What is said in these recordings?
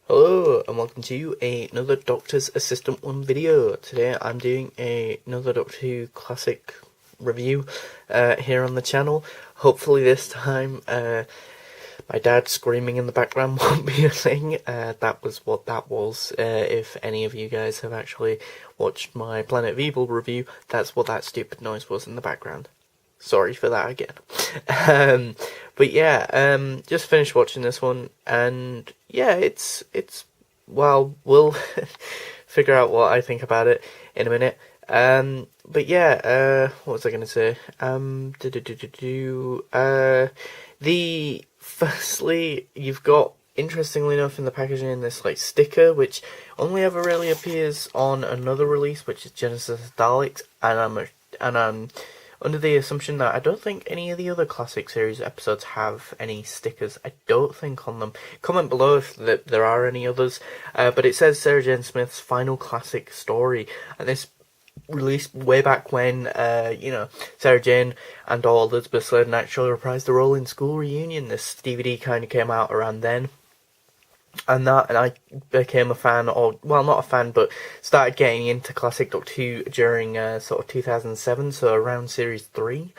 Hello and welcome to another Doctor's Assistant 1 video. Today I'm doing another Doctor Who classic review here on the channel. Hopefully this time my dad screaming in the background won't be a thing. That was what that was. If any of you guys have actually watched my Planet of Evil review, that's what that stupid noise was in the background. Sorry for that again. But yeah, just finished watching this one, and yeah, it's well, we'll figure out what I think about it in a minute. But yeah, what was I gonna say? Firstly, you've got, interestingly enough, in the packaging, this like sticker which only ever really appears on another release, which is Genesis Daleks, and I'm under the assumption that I don't think any of the other classic series episodes have any stickers. I don't think on them. Comment below if there are any others. But it says Sarah Jane Smith's final classic story, and this released way back when, Sarah Jane and Elizabeth Sladen actually reprised the role in School Reunion. This DVD kind of came out around then. And I became a fan, or, well, not a fan, but started getting into classic Doctor Who during sort of 2007, so around Series 3.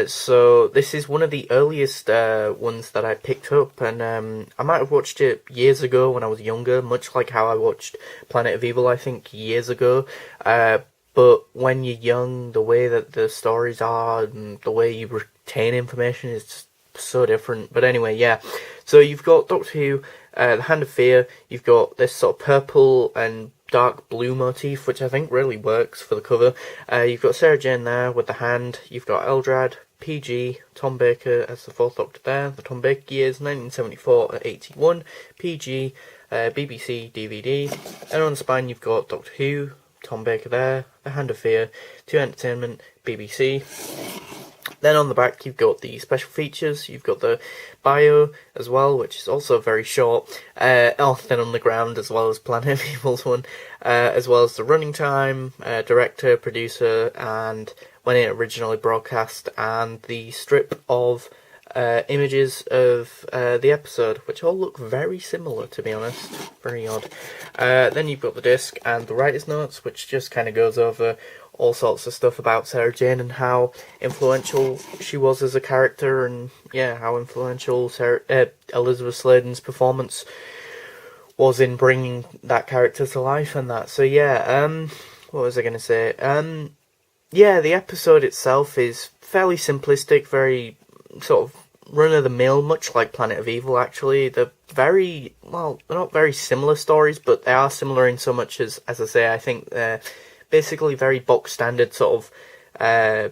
So this is one of the earliest ones that I picked up, and I might have watched it years ago when I was younger, much like how I watched Planet of Evil, I think, years ago. But when you're young, the way that the stories are and the way you retain information is just so different. But anyway, yeah. So you've got Doctor Who, the Hand of Fear. You've got this sort of purple and dark blue motif, which I think really works for the cover. You've got Sarah Jane there with the hand. You've got Eldrad, PG, Tom Baker as the Fourth Doctor there. The Tom Baker years, 1974 to 81. PG, BBC DVD. And on the spine you've got Doctor Who, Tom Baker there. The Hand of Fear, 2 Entertainment, BBC. Then on the back you've got the special features, you've got the bio as well, which is also very short, then on the ground as well as Planet of Evil's one, as well as the running time, director, producer, and when it originally broadcast, and the strip of images of the episode, which all look very similar, to be honest. Very odd. Then you've got the disc and the writer's notes, which just kind of goes over all sorts of stuff about Sarah Jane and how influential she was as a character, and yeah, how influential Elizabeth Sladen's performance was in bringing that character to life and that. So yeah, what was I going to say? Yeah, the episode itself is fairly simplistic, very sort of run-of-the-mill, much like Planet of Evil, actually. They're very, well, they're not very similar stories, but they are similar in so much as I say, I think they're basically very box standard, sort of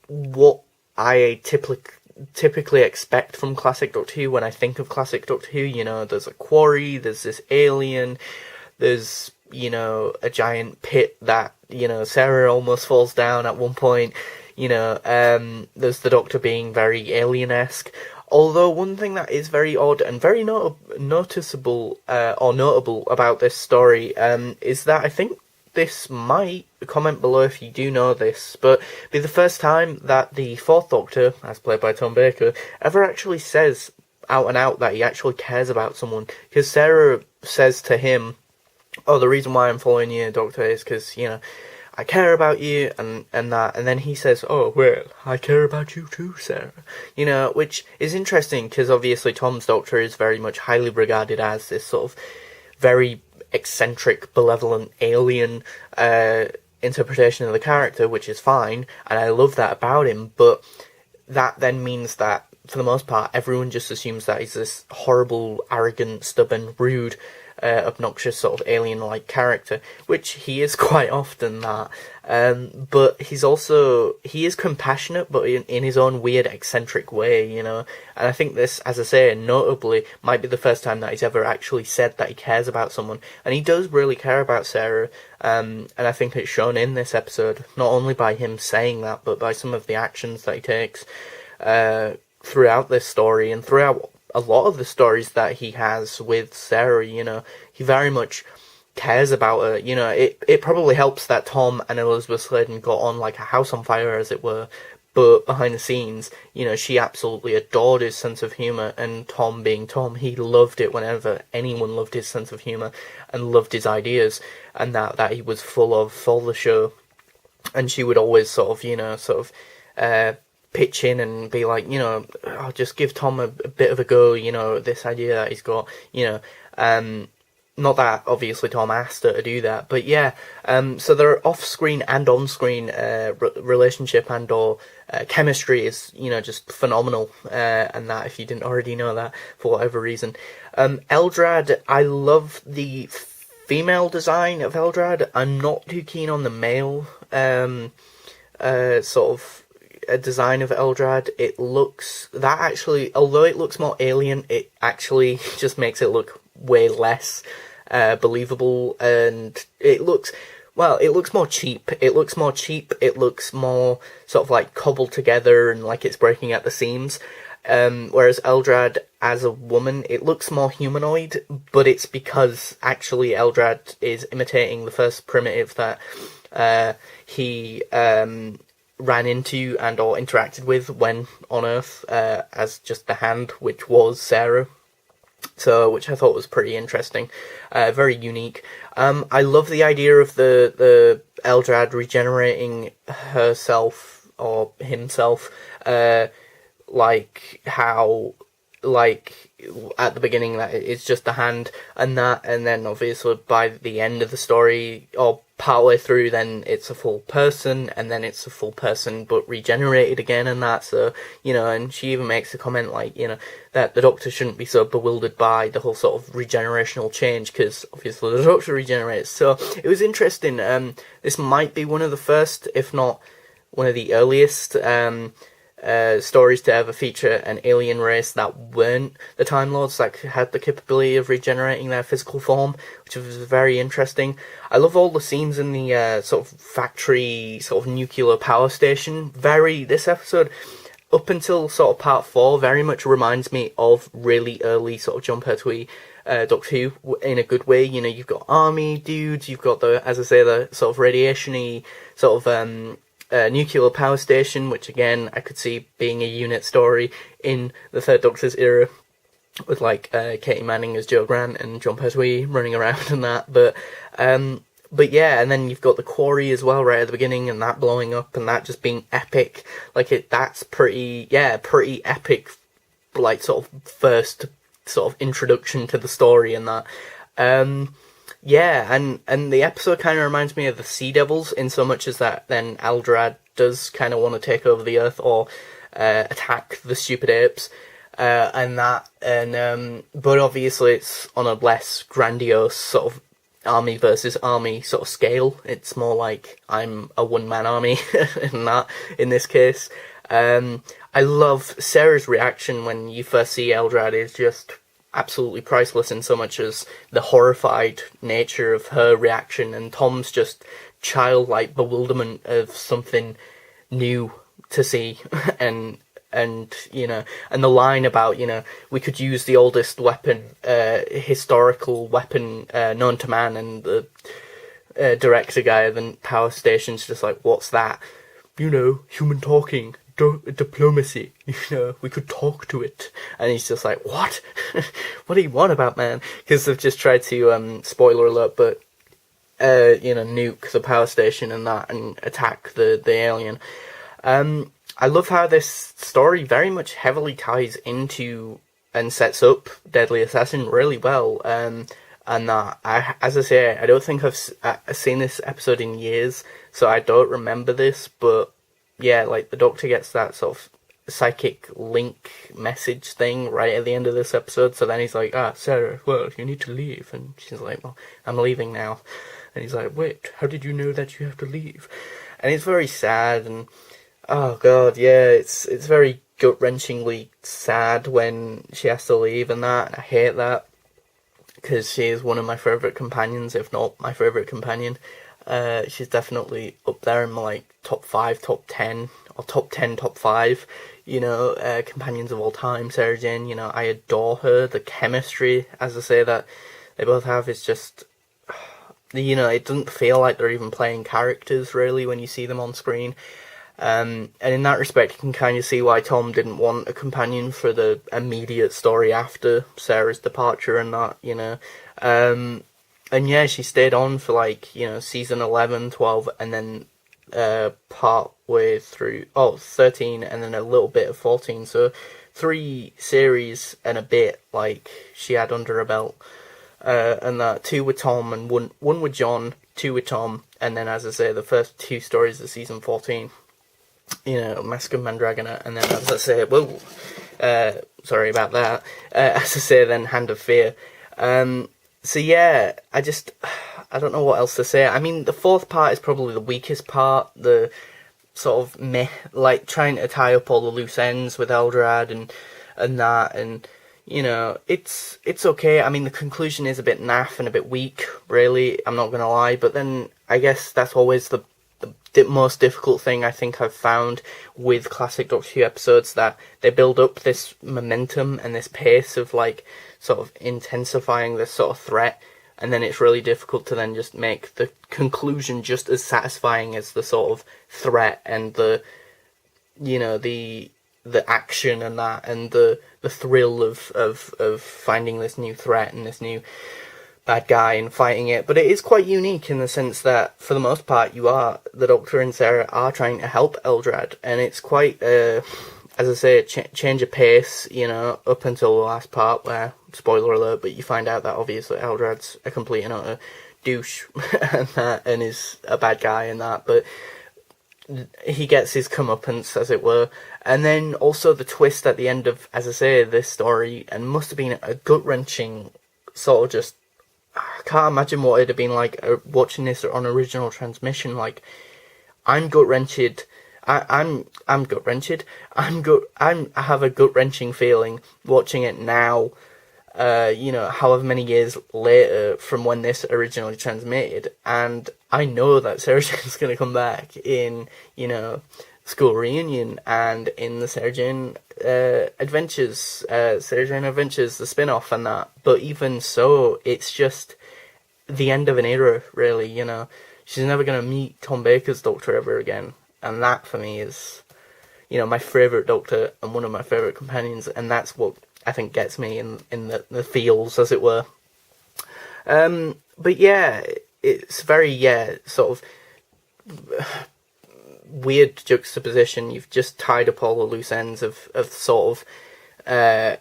what I typically expect from classic Doctor Who when I think of classic Doctor Who. You know, there's a quarry, there's this alien, there's, you know, a giant pit that, you know, Sarah almost falls down at one point. You know, there's the Doctor being very alien-esque. Although one thing that is very odd and very noticeable or notable about this story is that I think this might, comment below if you do know this, but be the first time that the Fourth Doctor, as played by Tom Baker, ever actually says out and out that he actually cares about someone. Because Sarah says to him, "Oh, the reason why I'm following you, Doctor, is because, you know, I care about you," and that, and then he says, "Oh, well, I care about you too, Sarah." You know, which is interesting, because obviously Tom's Doctor is very much highly regarded as this sort of very eccentric, benevolent alien interpretation of the character, which is fine, and I love that about him, but that then means that, for the most part, everyone just assumes that he's this horrible, arrogant, stubborn, rude, obnoxious sort of alien-like character, which he is quite often that, but he is compassionate, but in his own weird, eccentric way, you know, and I think this, as I say, notably, might be the first time that he's ever actually said that he cares about someone, and he does really care about Sarah, and I think it's shown in this episode, not only by him saying that, but by some of the actions that he takes, throughout this story, and throughout a lot of the stories that he has with Sarah. You know, he very much cares about her. You know, it probably helps that Tom and Elizabeth Sladen got on like a house on fire, as it were, but behind the scenes, she absolutely adored his sense of humour, and Tom being Tom, he loved it whenever anyone loved his sense of humour and loved his ideas, and that he was full of for the show. And she would always pitch in and be like, I'll just give Tom a bit of a go, this idea that he's got, not that obviously Tom asked her to do that, but yeah. So their off-screen and on-screen relationship and or chemistry is, just phenomenal. And that, if you didn't already know that for whatever reason, Eldrad, I love the female design of Eldrad. I'm not too keen on the male sort of a design of Eldrad. It looks that actually, although it looks more alien, it actually just makes it look way less believable, and it looks more cheap. It looks more sort of like cobbled together and like it's breaking at the seams. Whereas Eldrad as a woman, it looks more humanoid, but it's because actually Eldrad is imitating the first primitive that he ran into and or interacted with when on Earth as just the Hand, which was Sarah. So, which I thought was pretty interesting, very unique. I love the idea of the Eldrad regenerating herself or himself, like how, like at the beginning that it's just the Hand and that, and then obviously by the end of the story or partway through, then it's a full person, and then it's a full person but regenerated again and that. So, and she even makes a comment like, that the Doctor shouldn't be so bewildered by the whole sort of regenerational change, because obviously the Doctor regenerates. So it was interesting. This might be one of the first, if not one of the earliest stories to ever feature an alien race that weren't the Time Lords, that had the capability of regenerating their physical form, which was very interesting. I love all the scenes in the sort of factory, sort of nuclear power station. This episode, up until sort of part 4, very much reminds me of really early sort of Jon Pertwee Doctor Who in a good way. You've got army dudes, you've got the sort of radiation-y sort of nuclear power station, which again I could see being a unit story in the Third Doctor's era, with like Katie Manning as Jo Grant and Jon Pertwee running around and that. But yeah, and then you've got the quarry as well right at the beginning, and that blowing up and that just being epic. That's pretty epic, like sort of first sort of introduction to the story and that. Yeah, and the episode kind of reminds me of the Sea Devils in so much as that then Eldrad does kind of want to take over the Earth or attack the stupid apes but obviously it's on a less grandiose sort of army versus army sort of scale. It's more like I'm a one-man army in this case. I love Sarah's reaction when you first see Eldrad is just absolutely priceless, in so much as the horrified nature of her reaction and Tom's just childlike bewilderment of something new to see and the line about we could use the oldest weapon, historical weapon known to man, and the director guy then power station's just like, what's that? Human talking. Diplomacy, we could talk to it. And he's just like, what? What do you want about, man? Because they've just tried to, spoiler alert, but, nuke the power station and that, and attack the alien. I love how this story very much heavily ties into and sets up Deadly Assassin really well. And that, as I say, I don't think I've seen this episode in years, so I don't remember this, but yeah, like the Doctor gets that sort of psychic link message thing right at the end of this episode. So then he's like, Sarah, well, you need to leave. And she's like, well, I'm leaving now. And he's like, wait, how did you know that you have to leave? And it's very sad, and oh god, yeah, it's very gut-wrenchingly sad when she has to leave and that. I hate that, because she is one of my favourite companions, if not my favourite companion. She's definitely up there in my like top 5, top 10, or top 10, top 5, companions of all time. Sarah Jane, I adore her. The chemistry, as I say, that they both have is just, it doesn't feel like they're even playing characters really when you see them on screen. And in that respect, you can kind of see why Tom didn't want a companion for the immediate story after Sarah's departure and that, and yeah, she stayed on for season 11, 12, and then part way through 13, and then a little bit of 14. So 3 series and a bit she had under her belt, and that 2 with Tom and one with John, 2 with Tom, and then, as I say, the first 2 stories of season 14. Mask of Mandragora, and then, as I say, sorry about that. As I say, then Hand of Fear. So yeah, I don't know what else to say. I mean, the 4th part is probably the weakest part. The sort of meh, trying to tie up all the loose ends with Eldrad and that, and it's okay. I mean, the conclusion is a bit naff and a bit weak, really. I'm not gonna lie, but then I guess that's always the most difficult thing I think I've found with classic Doctor Who episodes, that they build up this momentum and this pace of sort of intensifying this sort of threat, and then it's really difficult to then just make the conclusion just as satisfying as the sort of threat and the action and that, and the thrill of finding this new threat and this new bad guy and fighting it. But it is quite unique in the sense that, for the most part, the Doctor and Sarah are trying to help Eldrad, and it's quite, as I say, change of pace, up until the last part where, spoiler alert, but you find out that obviously Eldrad's a complete and utter douche and is a bad guy and that, but he gets his comeuppance, as it were. And then also the twist at the end of, as I say, this story, and must have been a gut-wrenching sort of just, I can't imagine what it'd have been like watching this on original transmission. I'm gut-wrenched. I'm gut-wrenched. I have a gut-wrenching feeling watching it now, however many years later from when this originally transmitted, and I know that Sarah Jane's going to come back in, School Reunion and in the Sarah Jane Adventures, Sarah Jane Adventures, the spin-off and that. But even so, it's just the end of an era, really, She's never going to meet Tom Baker's Doctor ever again. And that, for me, is, my favourite Doctor and one of my favourite companions. And that's what I think gets me in the feels, as it were. But yeah, it's very, sort of weird juxtaposition. You've just tied up all the loose ends of sort of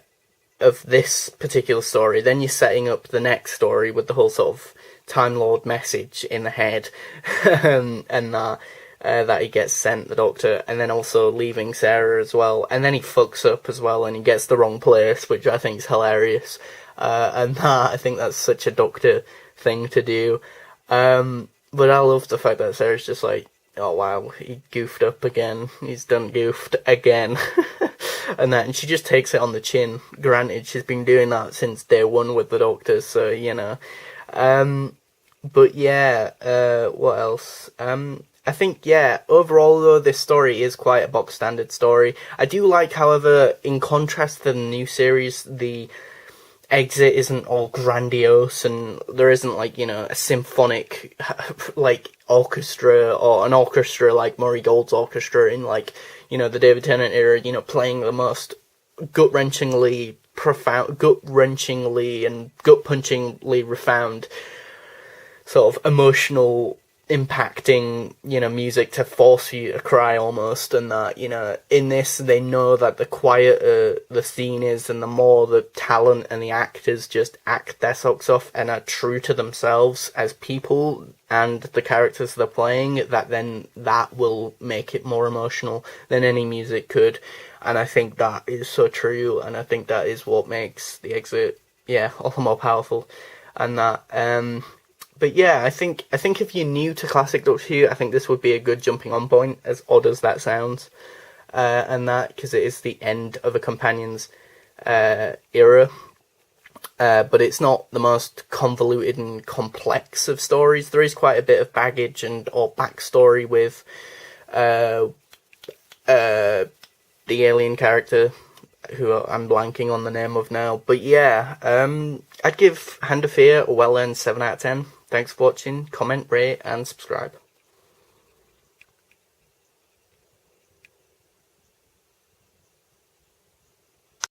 this particular story. Then you're setting up the next story with the whole sort of Time Lord message in the head, and that he gets sent, the Doctor, and then also leaving Sarah as well, and then he fucks up as well, and he gets the wrong place, which I think is hilarious, and that, I think that's such a Doctor thing to do, but I love the fact that Sarah's just oh wow, he goofed up again, he's done goofed again, and she just takes it on the chin. Granted, she's been doing that since day one with the Doctor, so, but yeah, what else? I think, overall though, this story is quite a box standard story. I do like, however, in contrast to the new series, the exit isn't all grandiose, and there isn't a symphonic orchestra, or an orchestra like Murray Gold's orchestra in the David Tennant era, playing the most gut-wrenchingly profound, gut-wrenchingly and gut-punchingly refound sort of emotional, impacting, music to force you to cry almost, and that, in this, they know that the quieter the scene is, and the more the talent and the actors just act their socks off and are true to themselves as people and the characters they're playing, that then that will make it more emotional than any music could. And I think that is so true, and I think that is what makes the exit, all the more powerful, and that, but yeah, I think if you're new to classic Doctor Who, I think this would be a good jumping on point, as odd as that sounds, and that, because it is the end of a companion's era, but it's not the most convoluted and complex of stories. There is quite a bit of baggage or backstory with the alien character, who I'm blanking on the name of now, but yeah, I'd give Hand of Fear a well-earned 7 out of 10. Thanks for watching, comment, rate, and subscribe.